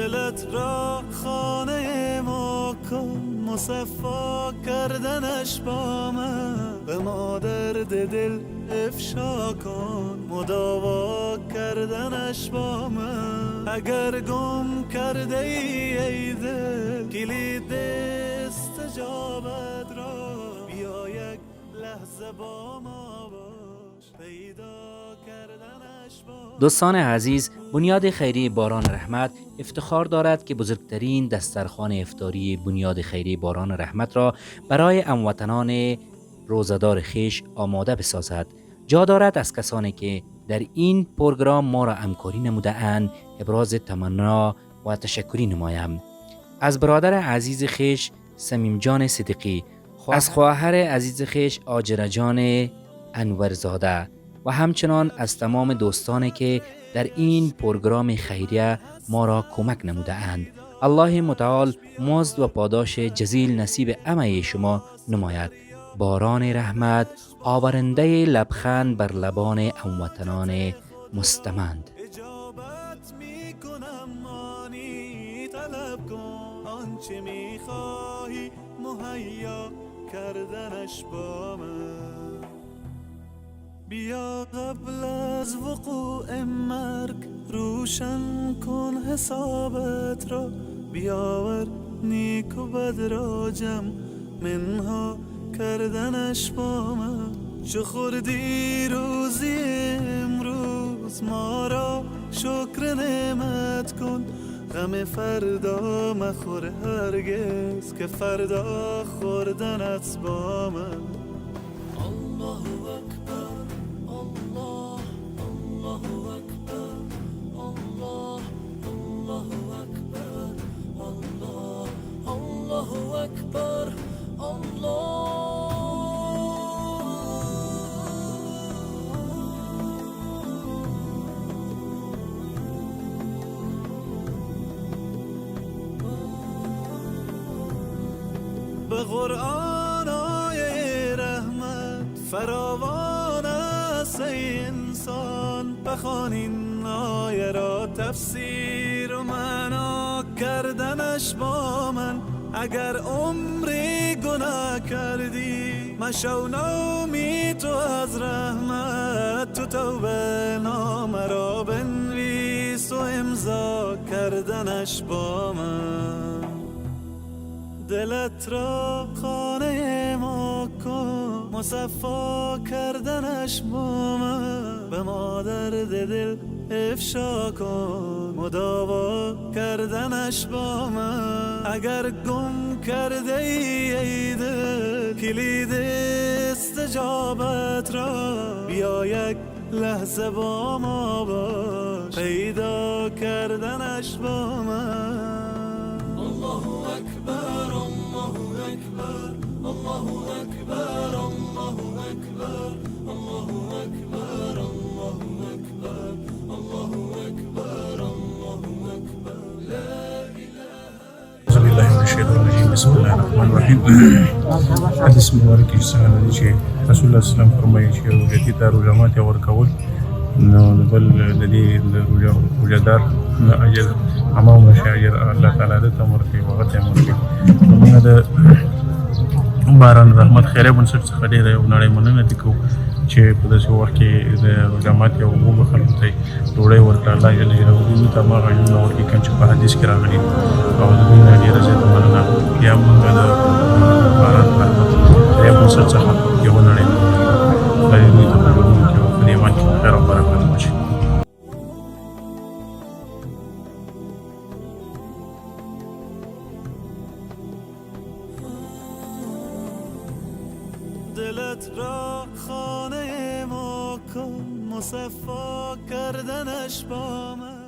دلت را خانه ما کن، مصفا کردنش با من. به ما درد دل افشا کن، مداوا کردنش با من. اگر گم کرده ای دل کلید استجابت را، بیا یک لحظه با ما باش، پیدا کردنش با. دوستان عزیز، بنیاد خیریه باران رحمت افتخار دارد که بزرگترین دسترخوان افطاری بنیاد خیریه باران رحمت را برای هموطنان روزه‌دار خویش آماده بسازد. جا دارد از کسانی که در این پروگرام ما را همکاری نموده اند ابراز تمنا و تشکری نمایم. از برادر عزیز خویش صمیم جان صدیقی، از خواهر عزیز خویش هاجره جان انورزاده و همچنان از تمام دوستانی که در این پروگرام خیریه ما را کمک نموده اند. الله متعال مزد و پاداش جزیل نصیب همه شما نماید. باران رحمت آورنده لبخند بر لبان هموطنان مستمند. اجابت میکنم مانی، طلب کن آنچه میخواهی، مهیا کردنش با من. بیا قبل از وقوع مرگ روشن کن حسابت را، بیاور نیک و بد را جمع منها کردنش با من. چو خوردی روزی امروز ما را شکر نعمت کن، غم فردا مخور هرگز که فردا خوردنت با من. الله اکبر، الله، الله اکبر، الله، الله اکبر، الله، الله اکبر، الله. به قرآن آیه رحمت فراوان است ای انسان، بخوان این آیه را تفسیر و معنا کردنش با من. اگر عمری گناه کردی مشو نومی تو از رحمت، تو توبه نامه را بنویس و امضا کردنش با من. دلت را خانه ما کن، مصفا کردنش با من. به ما درد دل افشا کن، مداوا کردنش با من. اگر گم کرده ای دل کلید استجابت را، بیا یک لحظه با ما باش، پیدا کردنش با من. الله اکبر، الله اکبر، الله اکبر، الله اکبر، الله اکبر، الله اکبر، الله اکبر، الله اکبر، لا اله. أعوذ بالله من الشيطان الرجيم. بسم الله الرحمن الرحیم. حدیث مبارک کې څنګه دی چې رسول الله صلی الله علیه وسلم فرمایي چې روزه ته روزه ماته ورکول نو بل د دې روزهدار اجر عموما شاجر الله تعالی د تمر کوي وخت یې مونږ موږ د باران رحمت خیره بنسټ څخه ډېره نړۍ مننه کوو چې په داسې وخت کې د جماعت یو عمومي خلکو ته ډوډۍ ورکړه. الله جل جلاله دوی ته هغه عیبونه ورکړي کوم چې په حدیث کې راغلي او د دوی نه ډېره زیاته مننه. بیا موږ د باران رحمت خیره بنسټ څخه یو نړۍ خدای دوی ته په ژوندونو کې په دې ایمان کې خیر او برکت واچوي. دلت را خانه ما کن، مصفا کردنش با من.